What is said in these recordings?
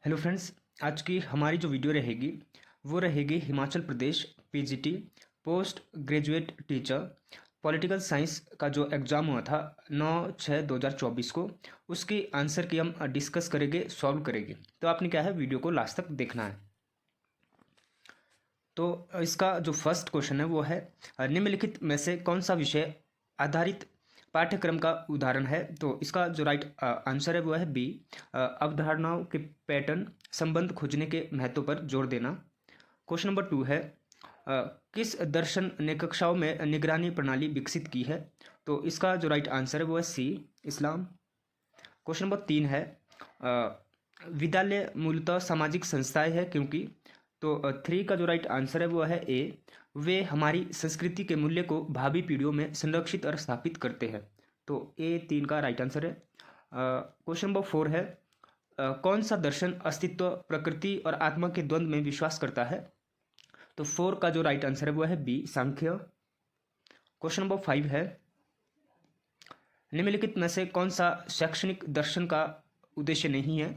Hello friends, आज की हमारी जो वीडियो रहेगी वो रहेगी Himachal Pradesh PGT post graduate teacher political science का जो एग्ज़ाम हुआ था 9/6/2024 को। उसकी आंसर की हम डिस्कस करेंगे, सॉल्व करेंगे। तो आपने क्या है, वीडियो को लास्ट तक देखना है। तो इसका जो फर्स्ट क्वेश्चन है वो है, निम्नलिखित में से कौन सा विषय आधारित पाठ्यक्रम का उदाहरण है। तो इसका जो राइट आंसर है वो है बी, अवधारणाओं के पैटर्न संबंध खोजने के महत्व पर जोर देना। क्वेश्चन नंबर 2 है, किस दर्शन ने कक्षाओं में निगरानी प्रणाली विकसित की है। तो इसका जो राइट आंसर है वो है सी, इस्लाम। क्वेश्चन नंबर 3 है, विद्यालय मूलतः सामाजिक संस्थाएं है क्योंकि। तो 3 का जो राइट आंसर है वो है ए, वे हमारी संस्कृति के मूल्य को भावी पीढ़ियों में संरक्षित और स्थापित करते हैं। तो ए 3 का राइट आंसर है। क्वेश्चन नंबर 4 है, कौन सा दर्शन अस्तित्व, प्रकृति और आत्मा के द्वंद्व में विश्वास करता है। तो 4 का जो राइट आंसर है वो है बी, सांख्य। क्वेश्चन नंबर 5 है, निम्नलिखित में से कौन सा शैक्षणिक दर्शन का उद्देश्य नहीं है।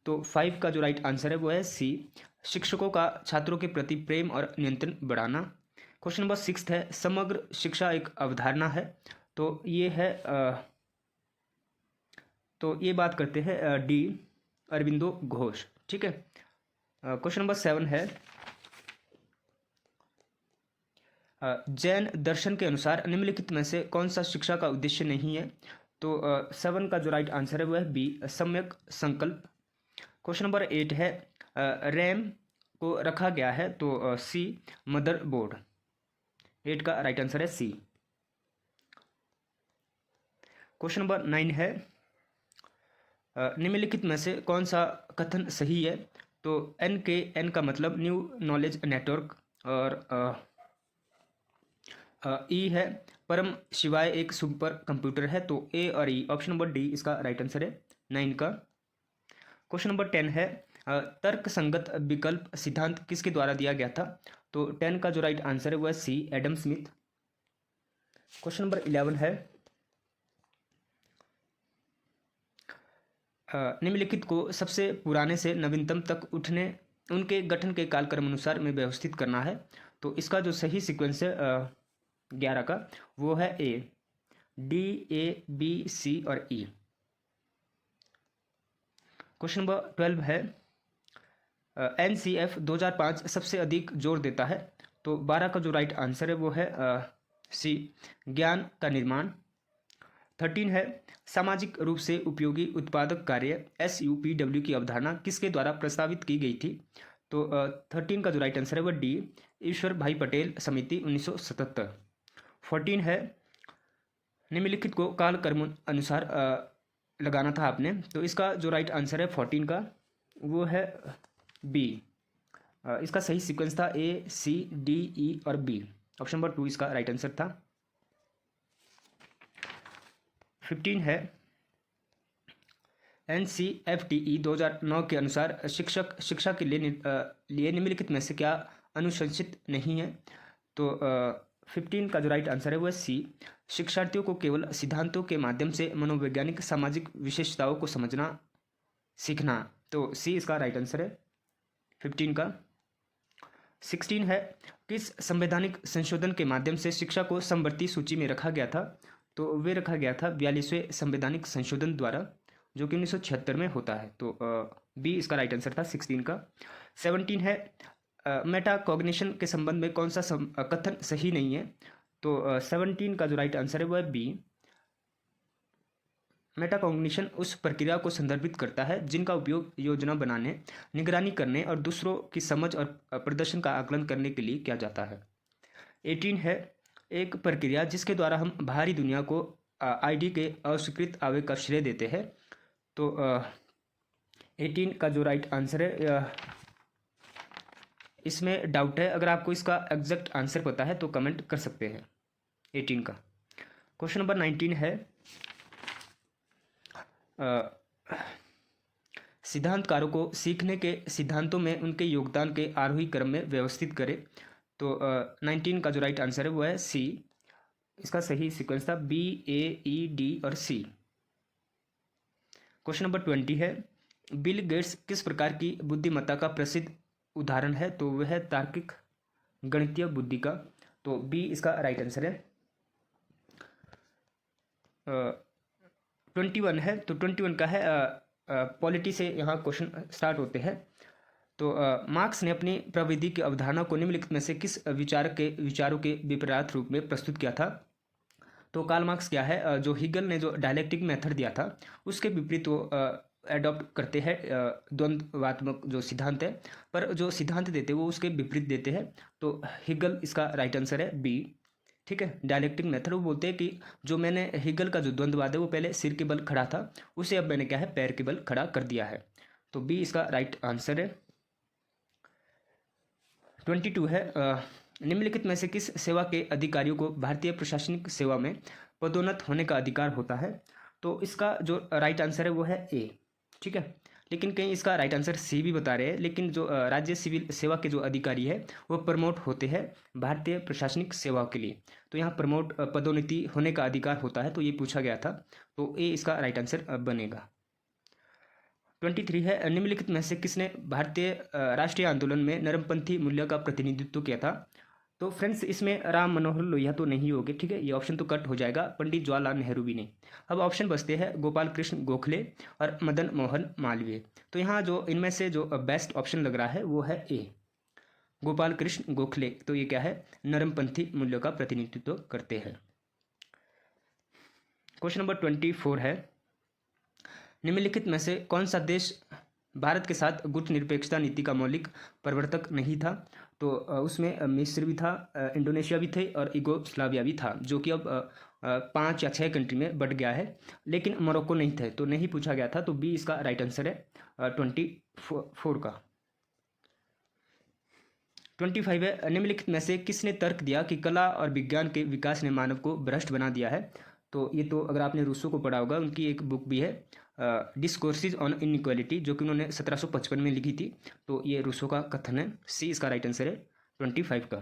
तो 5 का जो राइट आंसर है वो है सी, शिक्षकों का छात्रों के प्रति प्रेम और नियंत्रण बढ़ाना। क्वेश्चन नंबर 6 है, समग्र शिक्षा एक अवधारणा है। तो ये है तो ये बात करते हैं डी, अरविंदो घोष। ठीक है। क्वेश्चन नंबर 7 है, जैन दर्शन के अनुसार निम्नलिखित में से कौन सा शिक्षा का उद्देश्य नहीं है। तो 7 का जो राइट आंसर है वो है बी, सम्यक संकल्प। क्वेश्चन नंबर 8 है, रैम को रखा गया है। तो सी, मदर बोर्ड। 8 का राइट आंसर है सी। क्वेश्चन नंबर 9 है, निम्नलिखित में से कौन सा कथन सही है। तो एन का मतलब न्यू नॉलेज नेटवर्क, और ई है परम शिवाय एक सुपर कंप्यूटर है। तो ए और ई, ऑप्शन नंबर डी इसका राइट आंसर है 9 का। क्वेश्चन नंबर 10 है, तर्क संगत विकल्प सिद्धांत किसके द्वारा दिया गया था। तो 10 का जो राइट आंसर है वो है सी, एडम स्मिथ। क्वेश्चन नंबर 11 है, निम्नलिखित को सबसे पुराने से नवीनतम तक उठने उनके गठन के कालक्रम अनुसार में व्यवस्थित करना है। तो इसका जो सही सीक्वेंस है 11 का, वो है ए, डी, ए, बी, सी और ई। क्वेश्चन नंबर 12 है, NCF 2005 सबसे अधिक जोर देता है। तो 12 का जो राइट आंसर है वो है सी, ज्ञान का निर्माण। 13 है, सामाजिक रूप से उपयोगी उत्पादक कार्य SUPW की अवधारणा किसके द्वारा प्रस्तावित की गई थी। तो 13 का जो राइट आंसर है वो डी, ईश्वर भाई पटेल समिति 1977। 14 है, निम्नलिखित को काल कर्म अनुसार लगाना था आपने। तो इसका जो राइट आंसर है 14 का, वो है बी। इसका सही सीक्वेंस था ए, सी, डी, ई और बी। ऑप्शन नंबर 2 इसका राइट आंसर था। 15 है, NCFTE 2009 के अनुसार शिक्षक शिक्षा के लिए निम्नलिखित में से क्या अनुशंसित नहीं है। तो 15 का जो राइट आंसर है वो है सी, शिक्षार्थियों को केवल सिद्धांतों के माध्यम से मनोवैज्ञानिक सामाजिक विशेषताओं को समझना सीखना। तो सी इसका राइट आंसर है 15 का। 16 है, किस संवैधानिक संशोधन के माध्यम से शिक्षा को समवर्ती सूची में रखा गया था। तो वे रखा गया था 42वें संवैधानिक संशोधन द्वारा, जो कि 1976 में होता है। तो बी इसका राइट आंसर था 16 का। 17 है, मेटाकॉग्निशन के संबंध में कौन सा कथन सही नहीं है। तो 17 का जो राइट आंसर है वो है बी, मेटाकॉग्निशन उस प्रक्रिया को संदर्भित करता है जिनका उपयोग योजना बनाने, निगरानी करने और दूसरों की समझ और प्रदर्शन का आकलन करने के लिए किया जाता है। 18 है, एक प्रक्रिया जिसके द्वारा हम बाहरी दुनिया को आईडी के अस्वीकृत आवेग का श्रेय देते हैं। तो 18 का जो राइट आंसर है, इसमें डाउट है, अगर आपको इसका एग्जैक्ट आंसर पता है तो कमेंट कर सकते हैं 18 का। क्वेश्चन नंबर 19 है, सिद्धांतकारों को सीखने के सिद्धांतों में उनके योगदान के आरोही क्रम में व्यवस्थित करें। तो 19 का जो राइट आंसर है वो है सी, इसका सही सीक्वेंस था बी, ए, ई, डी और सी। क्वेश्चन नंबर 20 है, बिल गेट्स किस प्रकार की बुद्धिमत्ता का प्रसिद्ध उदाहरण है? तो वह है तार्किक गणितीय बुद्धि का। तो बी इसका राइट आंसर है। 21 है, तो 21 का है पॉलिटी से यहाँ क्वेश्चन स्टार्ट होते हैं। तो मार्क्स ने अपनी प्रविधि की अवधारणा को निम्नलिखित में से किस विचारों के विपरीत रूप में प्रस्तुत किया था? तो कार्ल मार्क्स क्या है, जो हीगल ने जो डायलेक्टिक मेथड दिया था उसके विपरीत वो एडॉप्ट करते हैं द्वंद्वात्मक जो सिद्धांत है, पर जो सिद्धांत देते हैं वो उसके विपरीत देते हैं। तो हीगल इसका राइट आंसर है बी। ठीक है, डायलेक्टिक मेथड वो बोलते हैं कि जो मैंने हीगल का जो द्वंद्ववाद है वो पहले सिर के बल खड़ा था, उसे अब मैंने क्या है पैर के बल खड़ा कर दिया है। तो बी इसका राइट आंसर है। 22 है, निम्नलिखित में से किस सेवा के अधिकारियों को भारतीय प्रशासनिक सेवा में पदोन्नत होने का अधिकार होता है? तो इसका जो राइट आंसर है वो है ए। ठीक है, लेकिन कहीं इसका राइट आंसर सी भी बता रहे हैं, लेकिन जो राज्य सिविल सेवा के जो अधिकारी है वो प्रमोट होते हैं भारतीय प्रशासनिक सेवा के लिए। तो यहाँ प्रमोट पदोन्नति होने का अधिकार होता है, तो ये पूछा गया था, तो ए इसका राइट आंसर बनेगा। 23 है, निम्नलिखित में से किसने भारतीय राष्ट्रीय आंदोलन में नरमपंथी मूल्य का प्रतिनिधित्व किया था? तो फ्रेंड्स इसमें राम मनोहर लोहिया तो नहीं होगे, ठीक है, ये ऑप्शन तो कट हो जाएगा, पंडित जवाहरलाल नेहरू भी नहीं। अब ऑप्शन बचते हैं गोपाल कृष्ण गोखले और मदन मोहन मालवीय। तो यहाँ जो इनमें से जो बेस्ट ऑप्शन लग रहा है वो है ए, गोपाल कृष्ण गोखले। तो ये क्या है, नरमपंथी मूल्यों का प्रतिनिधित्व करते हैं। क्वेश्चन नंबर 24 है, निम्नलिखित में से कौन सा देश भारत के साथ गुटनिरपेक्षता नीति का मौलिक प्रवर्तक नहीं था? तो उसमें मिस्र भी था, इंडोनेशिया भी थे और यूगोस्लाविया भी था, जो कि अब 5 या 6 कंट्री में बढ़ गया है, लेकिन मोरक्को नहीं थे, तो नहीं पूछा गया था। तो बी इसका राइट आंसर है 24 का। 25 है, निम्नलिखित में से किसने तर्क दिया कि कला और विज्ञान के विकास ने मानव को भ्रष्ट बना दिया है? तो ये तो अगर आपने रूसो को पढ़ा होगा, उनकी एक बुक भी है डिस्कोर्सेज ऑन इनइक्वालिटी, जो कि उन्होंने 1755 में लिखी थी। तो ये रूसो का कथन है, सी इसका राइट आंसर है 25 का।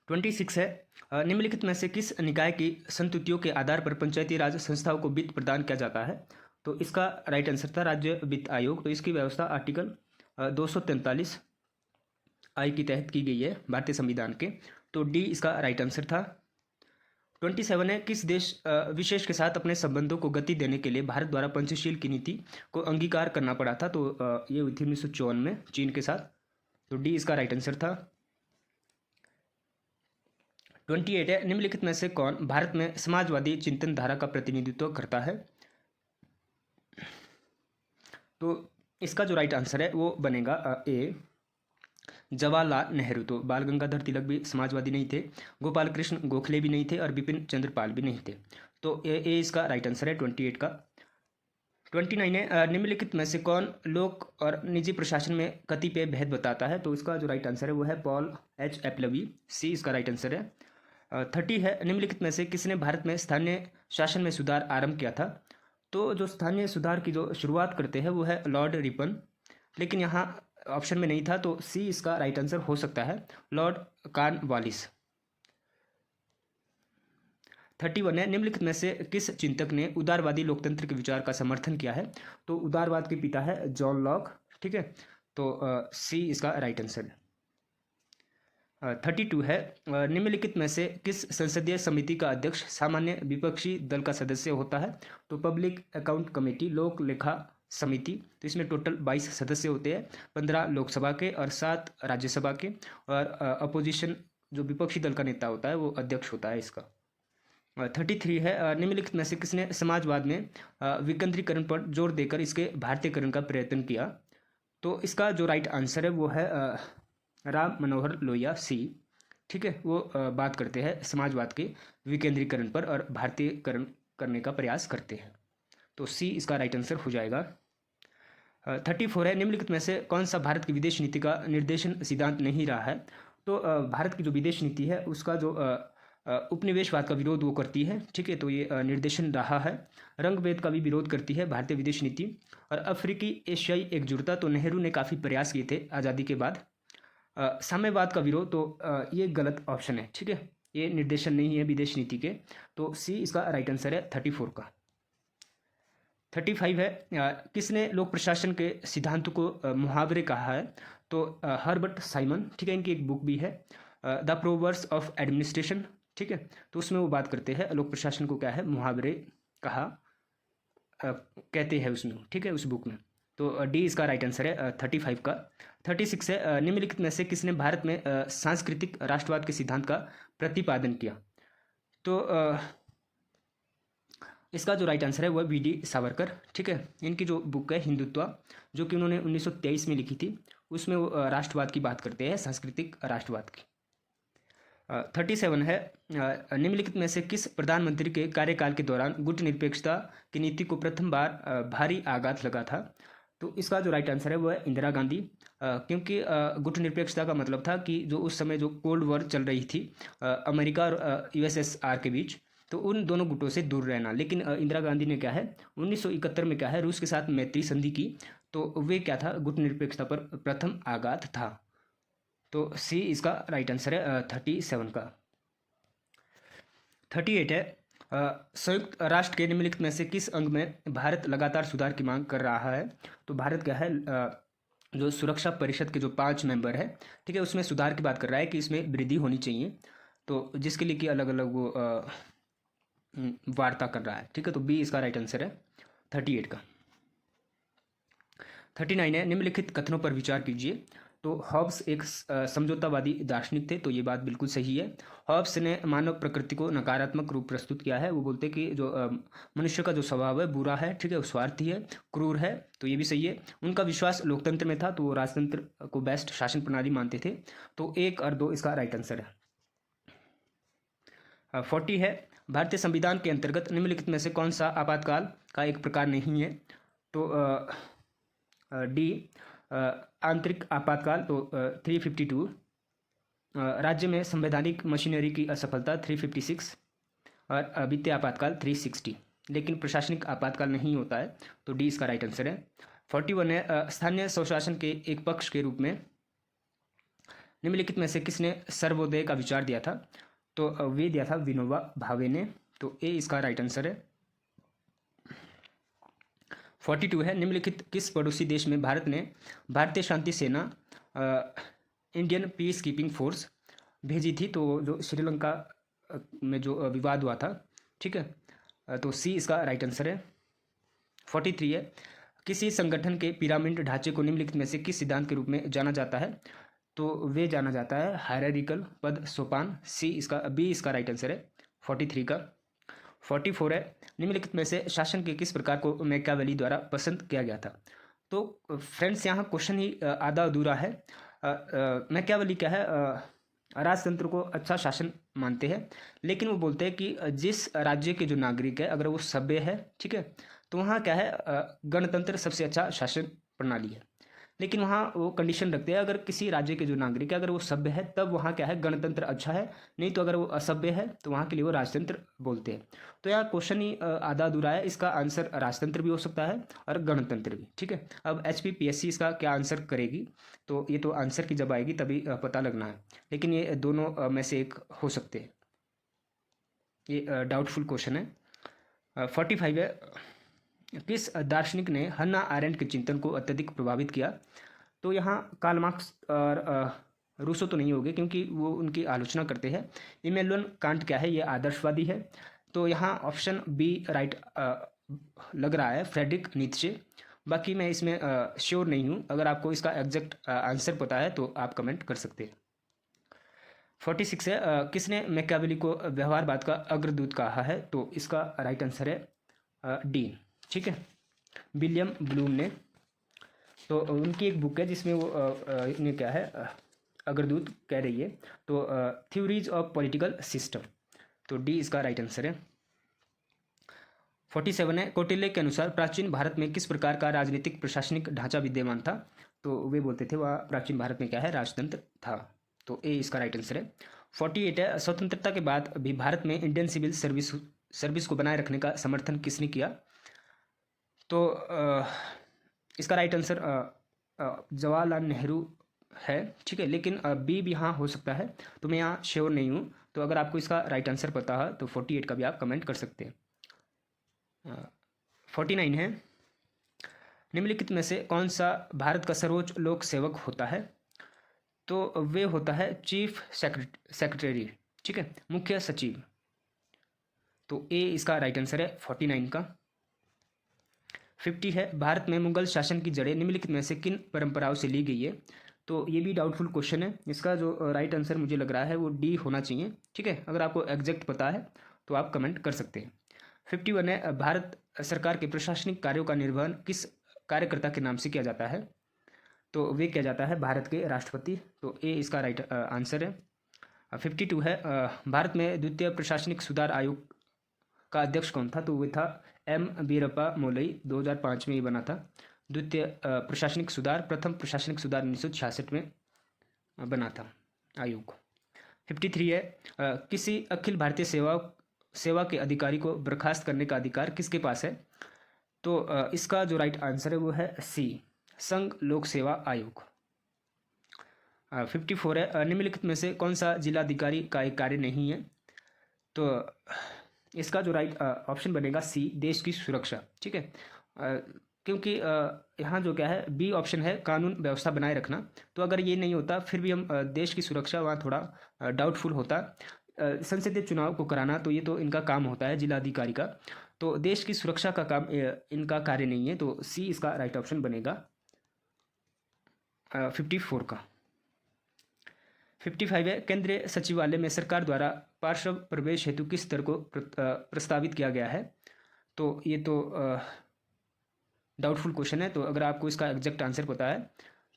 26 है, निम्नलिखित में से किस निकाय की संस्तुतियों के आधार पर पंचायती राज संस्थाओं को वित्त प्रदान किया जाता है? तो इसका राइट आंसर था राज्य वित्त आयोग। तो इसकी व्यवस्था आर्टिकल 243 आई के तहत की गई है भारतीय संविधान के। तो डी इसका राइट आंसर था। 27 है, किस देश विशेष के साथ अपने संबंधों को गति देने के लिए भारत द्वारा पंचशील की नीति को अंगीकार करना पड़ा था? तो ये हुई थी 1954 में चीन के साथ। तो डी इसका राइट आंसर था। 28 है, निम्नलिखित में से कौन भारत में समाजवादी चिंतन धारा का प्रतिनिधित्व करता है? तो इसका जो राइट आंसर है वो बनेगा ए, जवाहरलाल नेहरू। तो बाल गंगाधर तिलक भी समाजवादी नहीं थे, गोपाल कृष्ण गोखले भी नहीं थे और बिपिन चंद्र पाल भी नहीं थे। तो ए इसका राइट आंसर है 28 का। 29 है, निम्नलिखित में से कौन लोक और निजी प्रशासन में कतिपय भेद बताता है? तो इसका जो राइट आंसर है वो है पॉल एच एपलबी, सी इसका राइट आंसर है। 30 है, निम्नलिखित में से किसने भारत में स्थानीय शासन में सुधार आरंभ किया था? तो जो स्थानीय सुधार की जो शुरुआत करते हैं वो है लॉर्ड रिपन, लेकिन यहाँ ऑप्शन में नहीं था, तो सी इसका राइट आंसर हो सकता है लॉर्ड कॉर्नवालिस। 31 है, निम्नलिखित में से किस चिंतक ने उदारवादी लोकतंत्र के विचार का समर्थन किया है? तो उदारवाद के पिता है जॉन लॉक। ठीक है, तो सी इसका राइट आंसर है। 32 है, निम्नलिखित में से किस संसदीय समिति का अध्यक्ष सामान्य विपक्षी दल का सदस्य होता है? तो पब्लिक अकाउंट कमेटी, लोक लेखा समिति। तो इसमें टोटल 22 सदस्य होते हैं, 15 लोकसभा के और 7 राज्यसभा के, और अपोजिशन जो विपक्षी दल का नेता होता है वो अध्यक्ष होता है इसका। 33 है, निम्नलिखित में से किसने समाजवाद में विकेंद्रीकरण पर जोर देकर इसके भारतीयकरण का प्रयत्न किया? तो इसका जो राइट आंसर है वो है राम मनोहर लोहिया, सी। ठीक है, वो बात करते हैं समाजवाद के विकेंद्रीकरण पर और भारतीयकरण करने का प्रयास करते हैं। तो सी इसका राइट आंसर हो जाएगा। 34 है, निम्नलिखित में से कौन सा भारत की विदेश नीति का निर्देशन सिद्धांत नहीं रहा है? तो भारत की जो विदेश नीति है उसका जो उपनिवेशवाद का विरोध वो करती है। ठीक है, तो ये निर्देशन रहा है। रंगभेद का भी विरोध करती है भारतीय विदेश नीति, और अफ्रीकी एशियाई एकजुटता तो नेहरू ने काफ़ी प्रयास किए थे आज़ादी के बाद। साम्यवाद का विरोध, तो ये गलत ऑप्शन है। ठीक है, ये निर्देशन नहीं है विदेश नीति के। तो सी इसका राइट आंसर है 34 का। 35 है किसने लोक प्रशासन के सिद्धांतों को मुहावरे कहा है? तो हर्बर्ट साइमन, ठीक है, इनकी एक बुक भी है द प्रोवर्ब्स ऑफ एडमिनिस्ट्रेशन, ठीक है, तो उसमें वो बात करते हैं लोक प्रशासन को क्या है मुहावरे कहा कहते हैं उसमें, ठीक है, उस बुक में। तो डी इसका राइट आंसर है 35 का। 36 है निम्नलिखित में से किसने भारत में सांस्कृतिक राष्ट्रवाद के सिद्धांत का प्रतिपादन किया? तो इसका जो राइट आंसर है वह वी डी सावरकर, ठीक है, इनकी जो बुक है हिंदुत्व, जो कि उन्होंने 1923 में लिखी थी, उसमें वो राष्ट्रवाद की बात करते हैं, सांस्कृतिक राष्ट्रवाद की। 37 है निम्नलिखित में से किस प्रधानमंत्री के कार्यकाल के दौरान गुटनिरपेक्षता की नीति को प्रथम बार भारी आघात लगा था? तो इसका जो राइट आंसर है वह इंदिरा गांधी, क्योंकि गुटनिरपेक्षता का मतलब था कि जो उस समय जो कोल्ड वॉर चल रही थी अमेरिका और यूएसएसआर के बीच, तो उन दोनों गुटों से दूर रहना। लेकिन इंदिरा गांधी ने क्या है 1971 में क्या है रूस के साथ मैत्री संधि की, तो वे क्या था गुटनिरपेक्षता पर प्रथम आघात था। तो सी इसका राइट आंसर है 37 का। 38 है संयुक्त राष्ट्र के निम्नलिखित में से किस अंग में भारत लगातार सुधार की मांग कर रहा है? तो भारत क्या है जो सुरक्षा परिषद के जो 5 मेंबर है, ठीक है, उसमें सुधार की बात कर रहा है कि इसमें वृद्धि होनी चाहिए, तो जिसके लिए कि अलग अलग वो वार्ता कर रहा है, ठीक है, तो बी इसका राइट आंसर है 38 का। 39 है निम्नलिखित कथनों पर विचार कीजिए। तो हॉब्स एक समझौतावादी दार्शनिक थे, तो ये बात बिल्कुल सही है। हॉब्स ने मानव प्रकृति को नकारात्मक रूप प्रस्तुत किया है। वो बोलते हैं कि जो मनुष्य का जो स्वभाव है बुरा है, ठीक है, स्वार्थी है, क्रूर है, तो ये भी सही है। उनका विश्वास लोकतंत्र में था, तो वो राजतंत्र को बेस्ट शासन प्रणाली मानते थे। तो 1 और 2 इसका राइट आंसर है। 40 है भारतीय संविधान के अंतर्गत निम्नलिखित में से कौन सा आपातकाल का एक प्रकार नहीं है? तो डी आंतरिक आपातकाल, तो 352। राज्य में संवैधानिक मशीनरी की असफलता 356 और वित्तीय आपातकाल 360, लेकिन प्रशासनिक आपातकाल नहीं होता है, तो डी इसका राइट आंसर है। 41 है स्थानीय स्वशासन के एक पक्ष के रूप में निम्नलिखित में से किसने सर्वोदय का विचार दिया था? तो वे दिया था विनोबा भावे ने, तो ए इसका राइट आंसर है। 42 है निम्नलिखित किस पड़ोसी देश में भारत ने भारतीय शांति सेना इंडियन पीस कीपिंग फोर्स भेजी थी? तो जो श्रीलंका में जो विवाद हुआ था, ठीक है, तो सी इसका राइट आंसर है। 43 है किसी संगठन के पिरामिड ढांचे को निम्नलिखित में से किस सिद्धांत के रूप में जाना जाता है? तो वे जाना जाता है हायरार्किकल पद सोपान, सी इसका बी इसका राइट आंसर है 43 का। 44 है निम्नलिखित में से शासन के किस प्रकार को मैकियावेली द्वारा पसंद किया गया था? तो फ्रेंड्स यहाँ क्वेश्चन ही आधा अधूरा है। मैकियावेली क्या है राजतंत्र को अच्छा शासन मानते हैं, लेकिन वो बोलते हैं कि जिस राज्य के जो नागरिक है अगर वो सभ्य है, ठीक है, तो वहाँ क्या है गणतंत्र सबसे अच्छा शासन प्रणाली है। लेकिन वहाँ वो कंडीशन रखते हैं अगर किसी राज्य के जो नागरिक है अगर वो सभ्य है तब वहाँ क्या है गणतंत्र अच्छा है, नहीं तो अगर वो असभ्य है तो वहाँ के लिए वो राजतंत्र बोलते हैं। तो यहाँ क्वेश्चन ही आधा अधूरा है, इसका आंसर राजतंत्र भी हो सकता है और गणतंत्र भी, ठीक है। अब HPPSC इसका क्या आंसर करेगी, तो ये तो आंसर की जब आएगी तभी पता लगना है, लेकिन ये दोनों में से एक हो सकते हैं, ये डाउटफुल क्वेश्चन है। 45 है किस दार्शनिक ने हन्ना आरेंट के चिंतन को अत्यधिक प्रभावित किया? तो यहाँ कार्ल मार्क्स और रूसो तो नहीं होंगे क्योंकि वो उनकी आलोचना करते हैं। इमैनुअल कांट क्या है, ये आदर्शवादी है, तो यहाँ ऑप्शन बी राइट लग रहा है, फ्रेडरिक नीत्शे। बाकी मैं इसमें श्योर नहीं हूँ, अगर आपको इसका एग्जैक्ट आंसर पता है तो आप कमेंट कर सकते हैं। 46 है किसने मैकियावेली को व्यवहारवाद का अग्रदूत कहा है? तो इसका राइट आंसर है डी, ठीक है, विलियम ब्लूम ने। तो उनकी एक बुक है जिसमें वो इन्हें क्या है अग्रदूत कह रही है, तो थ्योरीज ऑफ पॉलिटिकल सिस्टम, तो डी इसका राइट आंसर है। 47 है कौटिल्य के अनुसार प्राचीन भारत में किस प्रकार का राजनीतिक प्रशासनिक ढांचा विद्यमान था? तो वे बोलते थे वह प्राचीन भारत में क्या है राजतंत्र था, तो ए इसका राइट आंसर है। 48 है स्वतंत्रता के बाद भी भारत में इंडियन सिविल सर्विस को बनाए रखने का समर्थन किसने किया? तो इसका राइट आंसर जवाहरलाल नेहरू है, ठीक है, लेकिन बी भी हाँ हो सकता है, तो मैं यहाँ श्योर नहीं हूँ। तो अगर आपको इसका राइट आंसर पता है तो 48 का भी आप कमेंट कर सकते हैं। 49 है, निम्नलिखित में से कौन सा भारत का सर्वोच्च लोक सेवक होता है? तो वे होता है चीफ सेक्रेटरी, ठीक है, मुख्य सचिव। तो ए इसका राइट आंसर है 49 का। 50 है, भारत में मुगल शासन की जड़ें निम्नलिखित में से किन परंपराओं से ली गई है? तो ये भी डाउटफुल क्वेश्चन है, इसका जो राइट आंसर मुझे लग रहा है वो डी होना चाहिए, ठीक है। अगर आपको एग्जैक्ट पता है तो आप कमेंट कर सकते हैं। 51 है, भारत सरकार के प्रशासनिक कार्यों का निर्वहन किस कार्यकर्ता के नाम से किया जाता है? तो वे किया जाता है भारत के राष्ट्रपति। तो ए इसका राइट आंसर है। 52 है, भारत में द्वितीय प्रशासनिक सुधार आयोग का अध्यक्ष कौन था? तो वे था एम वीरप्पा मोलई, 2005 में ये बना था। द्वितीय प्रशासनिक सुधार, प्रथम प्रशासनिक सुधार 1966 में बना था आयोग। 53 है, किसी अखिल भारतीय सेवा के अधिकारी को बर्खास्त करने का अधिकार किसके पास है? तो इसका जो राइट आंसर है वो है सी, संघ लोक सेवा आयोग। 54 है, निम्नलिखित में से कौन सा जिलाधिकारी का एक कार्य नहीं है? तो इसका जो राइट ऑप्शन बनेगा सी, देश की सुरक्षा, ठीक है। क्योंकि यहाँ जो क्या है, बी ऑप्शन है कानून व्यवस्था बनाए रखना। तो अगर ये नहीं होता फिर भी हम देश की सुरक्षा, वहाँ थोड़ा डाउटफुल होता। संसदीय चुनाव को कराना तो ये तो इनका काम होता है जिलाधिकारी का, तो देश की सुरक्षा का काम इनका कार्य नहीं है। तो सी इसका राइट ऑप्शन बनेगा 54 का। 55 है, केंद्रीय सचिवालय में सरकार द्वारा पार्श्व प्रवेश हेतु किस स्तर को प्रस्तावित किया गया है? तो ये तो डाउटफुल क्वेश्चन है, तो अगर आपको इसका एग्जैक्ट आंसर पता है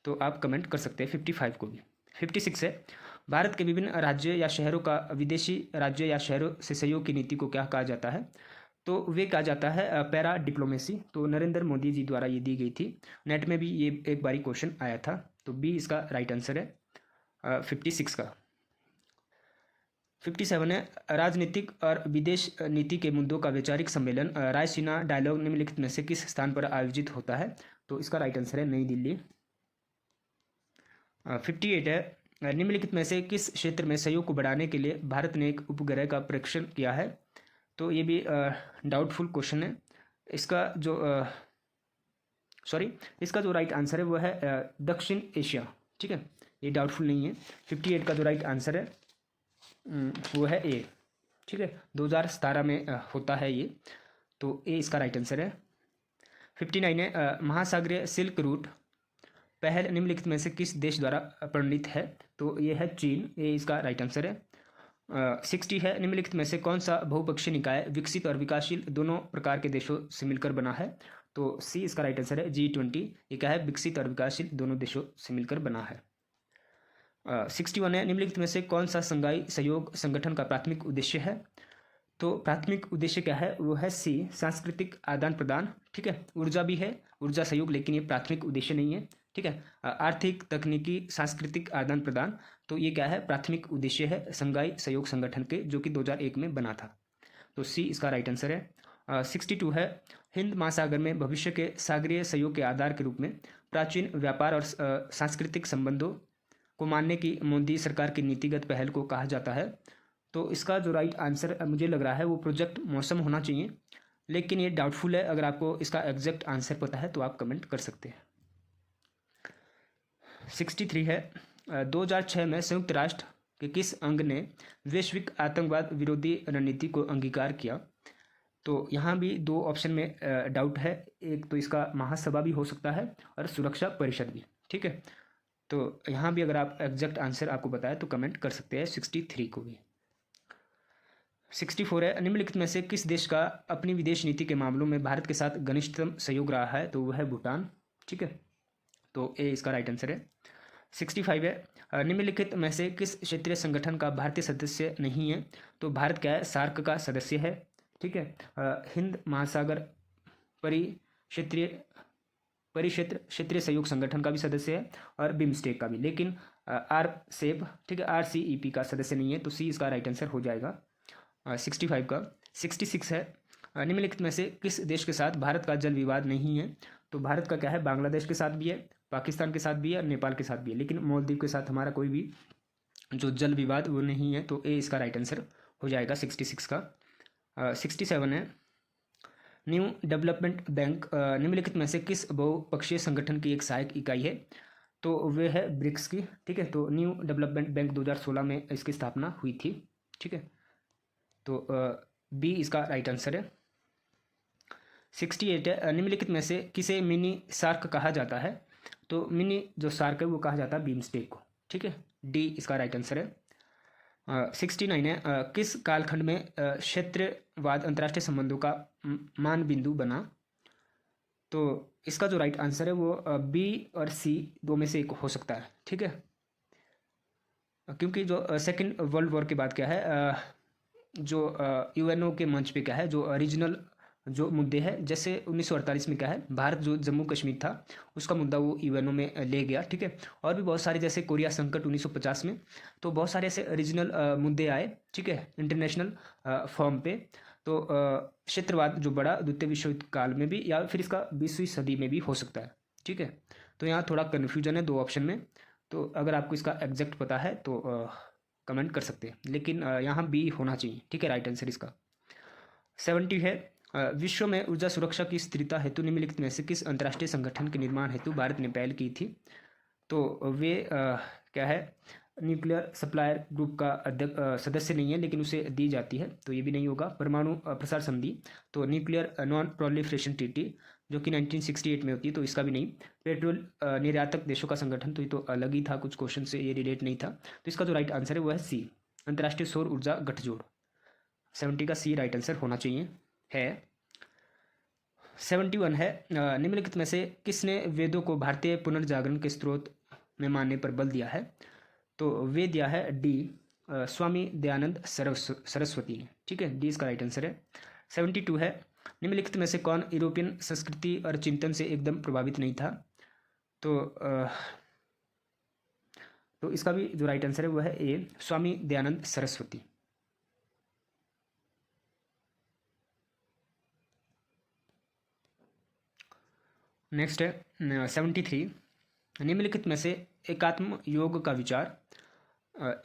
तो आप कमेंट कर सकते हैं 55 को भी। 56 है, भारत के विभिन्न राज्य या शहरों का विदेशी राज्य या शहरों से सहयोग की नीति को क्या कहा जाता है? तो वे कहा जाता है पैरा डिप्लोमेसी। तो नरेंद्र मोदी जी द्वारा ये दी गई थी, नेट में भी ये एक बारी क्वेश्चन आया था। तो बी इसका राइट आंसर है 56 का। 57 है, राजनीतिक और विदेश नीति के मुद्दों का वैचारिक सम्मेलन रायसीना डायलॉग निम्नलिखित में से किस स्थान पर आयोजित होता है? तो इसका राइट आंसर है नई दिल्ली। 58 है, निम्नलिखित में से किस क्षेत्र में सहयोग को बढ़ाने के लिए भारत ने एक उपग्रह का परीक्षण किया है? तो ये भी डाउटफुल क्वेश्चन है। इसका जो राइट आंसर है वो है दक्षिण एशिया, ठीक है, ये डाउटफुल नहीं है। 58 का जो राइट आंसर है वो है ए, ठीक है, 2017 में होता है ये। तो ए इसका राइट आंसर है। 59 है, महासागरीय सिल्क रूट पहल निम्नलिखित में से किस देश द्वारा प्रणीत है? तो ये है चीन, ए इसका राइट आंसर है। 60 है, निम्नलिखित में से कौन सा बहुपक्षीय निकाय विकसित और विकासशील दोनों प्रकार के देशों से मिलकर बना है? तो सी इसका राइट आंसर है G20, ये क्या है, विकसित और विकासशील दोनों देशों से मिलकर बना है। 61 है, निम्नलिखित में से कौन सा संघाई सहयोग संगठन का प्राथमिक उद्देश्य है? तो प्राथमिक उद्देश्य क्या है, वो है सी, सांस्कृतिक आदान प्रदान, ठीक है, ऊर्जा भी है, ऊर्जा सहयोग, लेकिन ये प्राथमिक उद्देश्य नहीं है, ठीक है। आर्थिक, तकनीकी, सांस्कृतिक आदान प्रदान, तो ये क्या है, प्राथमिक उद्देश्य है संघाई सहयोग संगठन के, जो कि 2001 में बना था। तो सी इसका राइट आंसर है। 62 है, हिंद महासागर में भविष्य के सागरीय सहयोग के आधार के रूप में प्राचीन व्यापार और सांस्कृतिक संबंधों को मानने की मोदी सरकार की नीतिगत पहल को कहा जाता है। तो इसका जो राइट आंसर मुझे लग रहा है वो प्रोजेक्ट मौसम होना चाहिए, लेकिन ये डाउटफुल है। अगर आपको इसका एग्जैक्ट आंसर पता है तो आप कमेंट कर सकते हैं। 63 है, 2006 में संयुक्त राष्ट्र के किस अंग ने वैश्विक आतंकवाद विरोधी रणनीति को अंगीकार किया? तो यहाँ भी दो ऑप्शन में डाउट है, एक तो इसका महासभा भी हो सकता है और सुरक्षा परिषद भी, ठीक है। तो यहाँ भी अगर आप एग्जैक्ट आंसर आपको बताए तो कमेंट कर सकते हैं 63 को भी। 64 है, निम्नलिखित में से किस देश का अपनी विदेश नीति के मामलों में भारत के साथ घनिष्ठतम सहयोग रहा है? तो वह है भूटान, ठीक है। तो ए इसका राइट आंसर है। 65 है, निम्नलिखित में से किस क्षेत्रीय संगठन का भारतीय सदस्य नहीं है? तो भारत क्या है, सार्क का सदस्य है, ठीक है। हिंद महासागर क्षेत्रीय सहयोग संगठन का भी सदस्य है और बिम्स्टेक का भी, लेकिन RCEP, ठीक है, RCEP का सदस्य नहीं है। तो सी इसका राइट आंसर हो जाएगा 65 का। 66 है, निम्नलिखित में से किस देश के साथ भारत का जल विवाद नहीं है? तो भारत का क्या है, बांग्लादेश के साथ भी है, पाकिस्तान के साथ भी है और नेपाल के साथ भी है, लेकिन मालदीव के साथ हमारा कोई भी जो जल विवाद वो नहीं है। तो ए इसका राइट आंसर हो जाएगा 66 का। 67 है, न्यू डेवलपमेंट बैंक निम्नलिखित में से किस बहुपक्षीय संगठन की एक सहायक इकाई है? तो वे है ब्रिक्स की। ठीक है, तो न्यू डेवलपमेंट बैंक 2016 में इसकी स्थापना हुई थी। ठीक है, तो बी इसका राइट आंसर है। 68 है, निम्नलिखित में से किसे मिनी सार्क कहा जाता है? तो मिनी जो सार्क है वो कहा जाता है बीमस्टेक को। ठीक है, डी इसका राइट आंसर है। 69 है, किस कालखंड में क्षेत्रवाद अंतर्राष्ट्रीय संबंधों का मान बिंदु बना? तो इसका जो राइट आंसर है वो बी और सी दो में से एक हो सकता है। ठीक है, क्योंकि जो सेकेंड वर्ल्ड वॉर के बाद क्या है, जो यूएनओ के मंच पे क्या है, जो रीजनल जो मुद्दे हैं, जैसे 1948 में क्या है, भारत जो जम्मू कश्मीर था उसका मुद्दा वो यूएनओ में ले गया। ठीक है, और भी बहुत सारे, जैसे कोरिया संकट 1950 में, तो बहुत सारे ऐसे रीजनल मुद्दे आए। ठीक है, इंटरनेशनल फॉर्म पे। तो क्षेत्रवाद जो बड़ा द्वितीय विश्व युद्ध काल में भी, या फिर इसका 20वीं सदी में भी हो सकता है। ठीक है, तो यहाँ थोड़ा कन्फ्यूजन है दो ऑप्शन में। तो अगर आपको इसका एग्जैक्ट पता है तो कमेंट कर सकते हैं, लेकिन यहाँ बी होना चाहिए। ठीक है, राइट आंसर इसका। 70 है, विश्व में ऊर्जा सुरक्षा की स्थिरता हेतु निम्नलिखित में से किस अंतर्राष्ट्रीय संगठन के निर्माण हेतु भारत ने पहल की थी? तो वे क्या है, न्यूक्लियर सप्लायर ग्रुप का सदस्य नहीं है, लेकिन उसे दी जाती है, तो ये भी नहीं होगा। परमाणु प्रसार संधि, तो न्यूक्लियर नॉन प्रोलिफरेशन ट्रीटी जो कि 1968 में होती है, तो इसका भी नहीं। पेट्रोल निर्यातक देशों का संगठन, तो ये तो अलग ही था, कुछ क्वेश्चन से ये रिलेट नहीं था। तो इसका जो राइट आंसर है वो है सी, अंतर्राष्ट्रीय सौर ऊर्जा गठजोड़। 70 का सी राइट आंसर होना चाहिए है। 71 है, निम्नलिखित में से किसने वेदों को भारतीय पुनर्जागरण के स्रोत में मानने पर बल दिया है? तो वे दिया है डी, स्वामी दयानंद सरस्वती ने। ठीक है, डी इसका राइट आंसर है। 72 है, निम्नलिखित में से कौन यूरोपियन संस्कृति और चिंतन से एकदम प्रभावित नहीं था? तो इसका भी जो राइट आंसर है वो है ए, स्वामी दयानंद सरस्वती। नेक्स्ट है 73, निम्नलिखित में से एकात्म योग का विचार,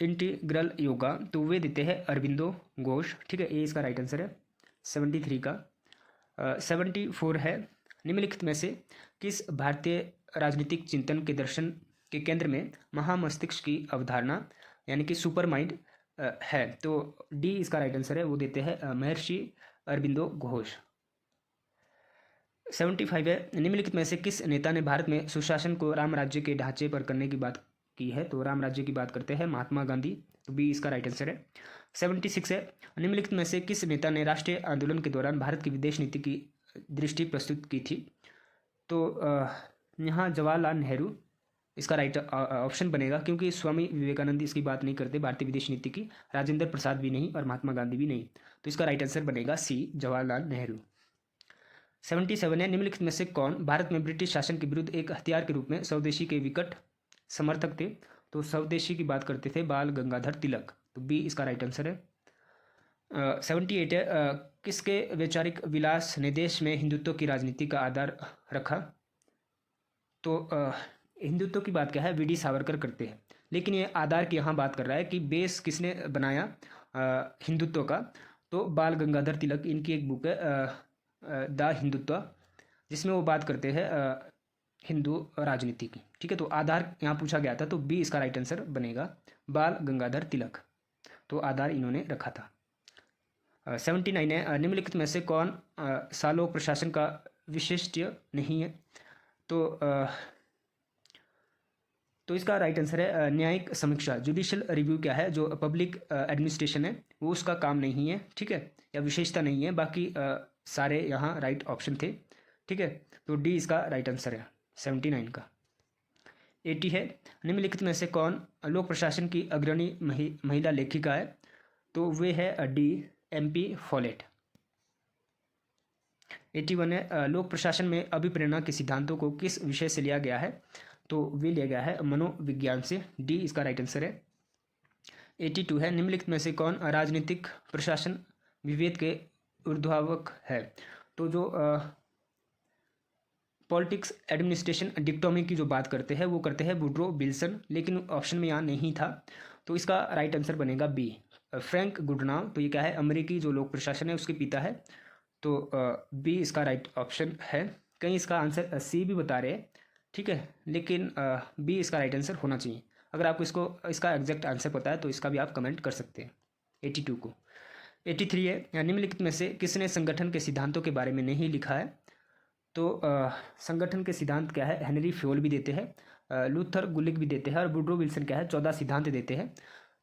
इंटीग्रल योगा, तो वे देते हैं अरविंदो घोष। ठीक है, ए इसका राइट आंसर है 73 का। 74 है, निम्नलिखित में से किस भारतीय राजनीतिक चिंतन के दर्शन के केंद्र में महामस्तिष्क की अवधारणा यानी कि सुपर माइंड है? तो डी इसका राइट आंसर है, वो देते हैं महर्षि अरविंदो घोष। 75 है, निम्नलिखित में से किस नेता ने भारत में सुशासन को राम राज्य के ढांचे पर करने की बात की है? तो राम राज्य की बात करते हैं महात्मा गांधी, तो बी इसका राइट आंसर है। 76 है, निम्नलिखित में से किस नेता ने राष्ट्रीय आंदोलन के दौरान भारत की विदेश नीति की दृष्टि प्रस्तुत की थी? तो यहाँ जवाहरलाल नेहरू इसका राइट ऑप्शन बनेगा, क्योंकि स्वामी विवेकानंद इसकी बात नहीं करते भारतीय विदेश नीति की, राजेंद्र प्रसाद भी नहीं और महात्मा गांधी भी नहीं, तो इसका राइट आंसर बनेगा सी, जवाहरलाल नेहरू। 77 है, निम्नलिखित में से कौन भारत में ब्रिटिश शासन के विरुद्ध एक हथियार के रूप में स्वदेशी के विकट समर्थक थे? तो स्वदेशी की बात करते थे बाल गंगाधर तिलक, तो बी इसका राइट आंसर है। 78 है, किसके वैचारिक विलास ने देश में हिंदुत्व की राजनीति का आधार रखा? तो हिंदुत्व की बात क्या है, वीडी सावरकर करते हैं, लेकिन ये आधार की यहाँ बात कर रहा है कि बेस किसने बनाया हिंदुत्व का? तो बाल गंगाधर तिलक, इनकी एक बुक है द हिंदुत्व, जिसमें वो बात करते हैं हिंदू राजनीति की। ठीक है, तो आधार यहाँ पूछा गया था, तो बी इसका राइट आंसर बनेगा, बाल गंगाधर तिलक, तो आधार इन्होंने रखा था। 79 है, निम्नलिखित में से कौन सालोक प्रशासन का विशिष्ट नहीं है? तो इसका राइट आंसर है न्यायिक समीक्षा, जुडिशियल रिव्यू क्या है, जो पब्लिक एडमिनिस्ट्रेशन है वो उसका काम नहीं है। ठीक है, या विशेषता नहीं है, बाकी सारे यहाँ राइट ऑप्शन थे। ठीक है, तो डी इसका राइट आंसर है 79 का। 80 है, निम्नलिखित में से कौन लोक प्रशासन की अग्रणी महिला लेखिका है? तो वे है डी, MP फॉलेट। 81 है, लोक प्रशासन में अभिप्रेरणा के सिद्धांतों को किस विषय से लिया गया है? तो वे लिया गया है मनोविज्ञान से, डी इसका राइट आंसर है। 82 है, निम्नलिखित में से कौन राजनीतिक प्रशासन विभेद के ऊर्ध्वाधर है? तो जो पॉलिटिक्स एडमिनिस्ट्रेशन डिक्टोमी की जो बात करते हैं वो करते हैं वुड्रो विल्सन, लेकिन ऑप्शन में यहाँ नहीं था, तो इसका राइट आंसर बनेगा बी, फ्रैंक गुडनाव। तो ये क्या है, अमेरिकी जो लोक प्रशासन है उसके पिता है, तो बी इसका राइट ऑप्शन है। कहीं इसका आंसर सी भी बता रहे हैं, ठीक है, लेकिन बी इसका राइट आंसर होना चाहिए। अगर आपको इसका एग्जैक्ट आंसर पता है तो इसका भी आप कमेंट कर सकते हैं। 82 को 83 है, निम्नलिखित में से किसने संगठन के सिद्धांतों के बारे में नहीं लिखा है। तो संगठन के सिद्धांत क्या है, हेनरी फ्योल भी देते हैं, लूथर गुलिक भी देते हैं, और वुड्रो विल्सन क्या है 14 सिद्धांत देते हैं।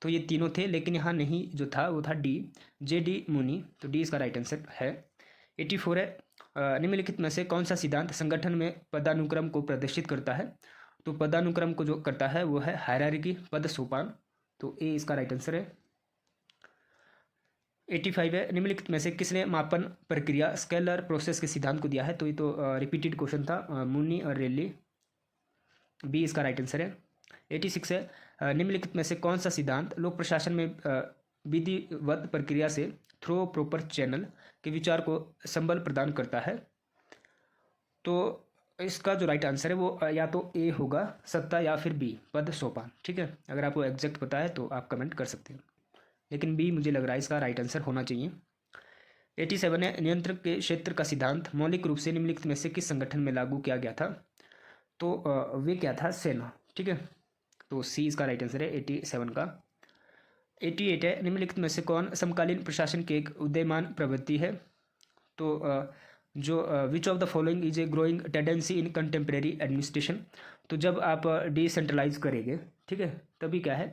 तो ये तीनों थे, लेकिन यहाँ नहीं जो था वो था डी, J.D. मूनी। तो डी इसका राइट आंसर है। 84 है, निम्नलिखित में से कौन सा सिद्धांत संगठन में पदानुक्रम को प्रदर्शित करता है। तो पदानुक्रम को जो करता है वो है हायरार्की, पद सोपान। तो ए इसका राइट आंसर है। 85 है, निम्नलिखित में से किसने मापन प्रक्रिया स्केलर प्रोसेस के सिद्धांत को दिया है। तो ये तो रिपीटेड क्वेश्चन था, मूनी और रेली। बी इसका राइट आंसर है। 86 है, निम्नलिखित में से कौन सा सिद्धांत लोक प्रशासन में विधिवत प्रक्रिया से थ्रो प्रॉपर चैनल के विचार को संबल प्रदान करता है। तो इसका जो राइट आंसर है वो या तो ए होगा सत्ता, या फिर बी पद सोपान। ठीक है, अगर आपको एग्जैक्ट पता है तो आप कमेंट कर सकते हैं, लेकिन बी मुझे लग रहा है इसका राइट आंसर होना चाहिए। 87 है, नियंत्रण के क्षेत्र का सिद्धांत मौलिक रूप से निम्नलिखित में से किस संगठन में लागू किया गया था। तो वे क्या था, सेना। ठीक है, तो सी इसका राइट आंसर है 87 का। 88 है, निम्नलिखित में से कौन समकालीन प्रशासन की एक उदयमान प्रवृत्ति है। तो जो which of the following is a growing tendency in contemporary administration. तो जब आप डिसेंट्रलाइज करेंगे, ठीक है, तभी क्या है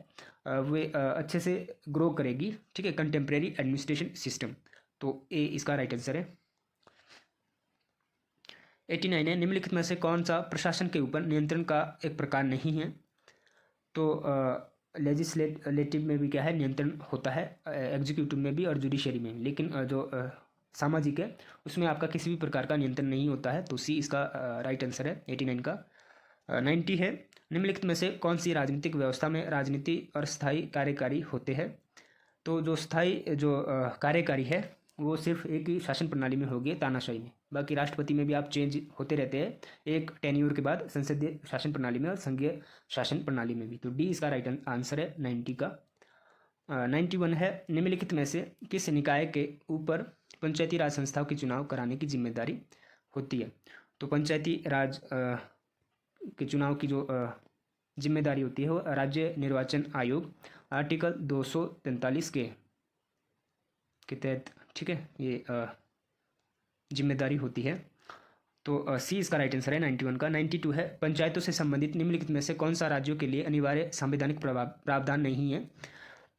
वे अच्छे से ग्रो करेगी। ठीक है, कंटेम्प्रेरी एडमिनिस्ट्रेशन सिस्टम। तो ए इसका राइट आंसर है। 89 है, निम्नलिखित में से कौन सा प्रशासन के ऊपर नियंत्रण का एक प्रकार नहीं है। तो लेजिस्लेटिव में भी क्या है नियंत्रण होता है, एग्जीक्यूटिव में भी और जुडिशरी में भी, लेकिन जो सामाजिक है उसमें आपका किसी भी प्रकार का नियंत्रण नहीं होता है। तो सी इसका राइट आंसर है 89 का। 90 है, निम्नलिखित में से कौन सी राजनीतिक व्यवस्था में राजनीति और स्थायी कार्यकारी होते हैं। तो जो स्थायी जो कार्यकारी है वो सिर्फ एक ही शासन प्रणाली में होगी, तानाशाही में। बाकी राष्ट्रपति में भी आप चेंज होते रहते हैं एक टेन्योर के बाद, संसदीय शासन प्रणाली में और संघीय शासन प्रणाली में भी। तो डी इसका राइट आंसर है 90 का। 91 है, निम्नलिखित में से किस निकाय के ऊपर पंचायती राज संस्थाओं के चुनाव कराने की जिम्मेदारी होती है। तो पंचायती राज के चुनाव की जो जिम्मेदारी होती है वो राज्य निर्वाचन आयोग आर्टिकल 243 के तहत, ठीक है, ये जिम्मेदारी होती है। तो सी इसका राइट आंसर है 91 का। 92 है, पंचायतों से संबंधित निम्नलिखित में से कौन सा राज्यों के लिए अनिवार्य संवैधानिक प्रावधान नहीं है।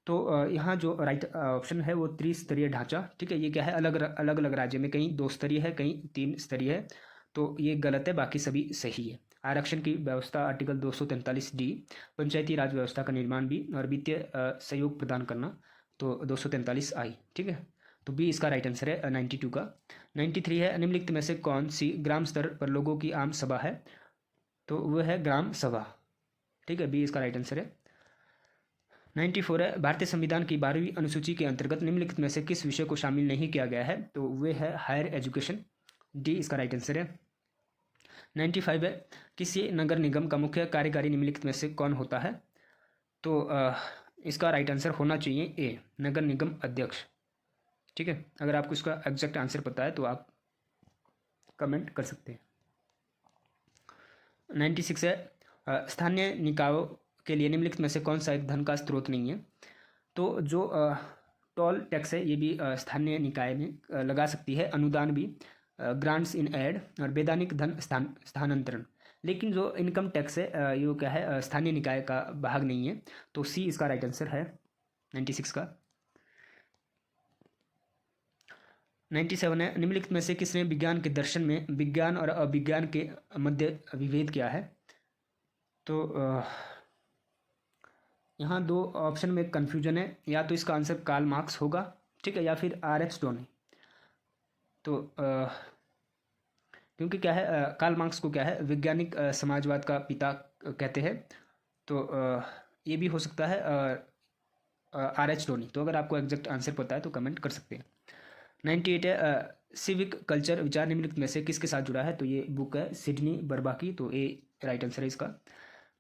तो यहाँ जो राइट ऑप्शन है वो त्रिस्तरीय ढांचा। ठीक है, ये क्या है अलग अलग राज्य में कहीं 2 स्तरीय है, कहीं 3 स्तरीय है। तो ये गलत है, बाकी सभी सही है। आरक्षण की व्यवस्था आर्टिकल 243D, पंचायती राज व्यवस्था का निर्माण भी, और वित्तीय सहयोग प्रदान करना तो 243I। ठीक है, तो बी इसका राइट आंसर है 92 का। 93 है, निम्नलिखित में से कौन सी ग्राम स्तर पर लोगों की आम सभा है। तो वह है ग्राम सभा। ठीक है, बी इसका राइट आंसर है। 94 है, भारतीय संविधान की 12वीं अनुसूची के अंतर्गत निम्नलिखित में से किस विषय को शामिल नहीं किया गया है। तो वे है हायर एजुकेशन। डी इसका राइट आंसर है। 95 है, किसी नगर निगम का मुख्य कार्यकारी निम्नलिखित में से कौन होता है। तो इसका राइट आंसर होना चाहिए ए, नगर निगम अध्यक्ष। ठीक है, अगर आपको इसका एग्जैक्ट आंसर पता है तो आप कमेंट कर सकते हैं। 96 है, स्थानीय निकायों के लिए निम्नलिखित में से कौन सा एक धन का स्रोत नहीं है। तो जो टोल टैक्स है ये भी स्थानीय निकाय में लगा सकती है, अनुदान भी, ग्रांट्स इन एड, और वैधानिक धन स्थानांतरण। लेकिन जो इनकम टैक्स है ये क्या है स्थानीय निकाय का भाग नहीं है। तो सी इसका राइट आंसर है 96 का। 97 है, निम्नलिखित में से किसने विज्ञान के दर्शन में विज्ञान और अविज्ञान के मध्य विभेद किया है। तो यहाँ 2 ऑप्शन में कन्फ्यूजन है, या तो इसका आंसर कार्ल मार्क्स होगा, ठीक है, या फिर R.H. स्टोनी। तो क्योंकि क्या है कार्ल मार्क्स को क्या है वैज्ञानिक समाजवाद का पिता कहते हैं। तो ये भी हो सकता है R.H. स्टोनी। तो अगर आपको एग्जैक्ट आंसर पता है तो कमेंट कर सकते हैं। 98 है, सिविक कल्चर विचार निम्नलिखित में से किसके साथ जुड़ा है। तो ये बुक है सिडनी बर्बा की। तो ए राइट आंसर है इसका।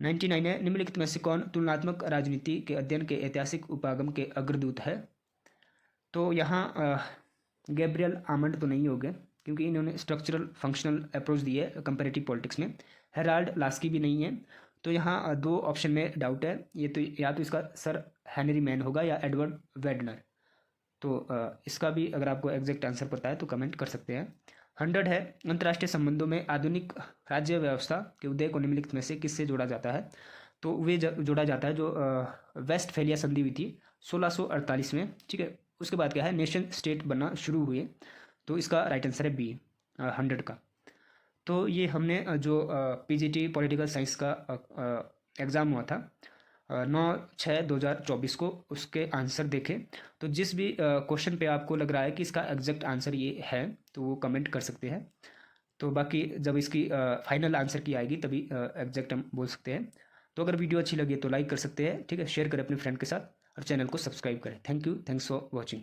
99 है, निम्नलिखित में से कौन तुलनात्मक राजनीति के अध्ययन के ऐतिहासिक उपागम के अग्रदूत है। तो यहाँ गैब्रियल आमंड तो नहीं हो गए क्योंकि इन्होंने स्ट्रक्चरल फंक्शनल अप्रोच दी है कंपैरेटिव पॉलिटिक्स में। हेराल्ड लास्की भी नहीं है। तो यहाँ दो ऑप्शन में डाउट है, ये तो या तो इसका सर हेनरी मैन होगा या एडवर्ड वेडनर। तो इसका भी अगर आपको एग्जैक्ट आंसर पता है तो कमेंट कर सकते हैं। 100 है, अंतर्राष्ट्रीय संबंधों में आधुनिक राज्य व्यवस्था के उदय को निम्नलिखित में से किससे जोड़ा जाता है? तो वे जोड़ा जाता है जो वेस्टफैलिया संधि हुई थी 1648 में, ठीक है। उसके बाद क्या है, नेशन स्टेट बनना शुरू हुए। तो इसका राइट आंसर है बी 100 का। तो ये हमने जो पीजीटी पॉलिटिकल साइंस का एग्ज़ाम हुआ था 9/6/2024 को, उसके आंसर देखे। तो जिस भी क्वेश्चन पे आपको लग रहा है कि इसका एग्जैक्ट आंसर ये है तो वो कमेंट कर सकते हैं। तो बाकी जब इसकी फाइनल आंसर की आएगी तभी एग्जैक्ट हम बोल सकते हैं। तो अगर वीडियो अच्छी लगी तो लाइक कर सकते हैं, ठीक है, शेयर करें अपने फ्रेंड के साथ और चैनल को सब्सक्राइब करें। Thank you, thanks for watching.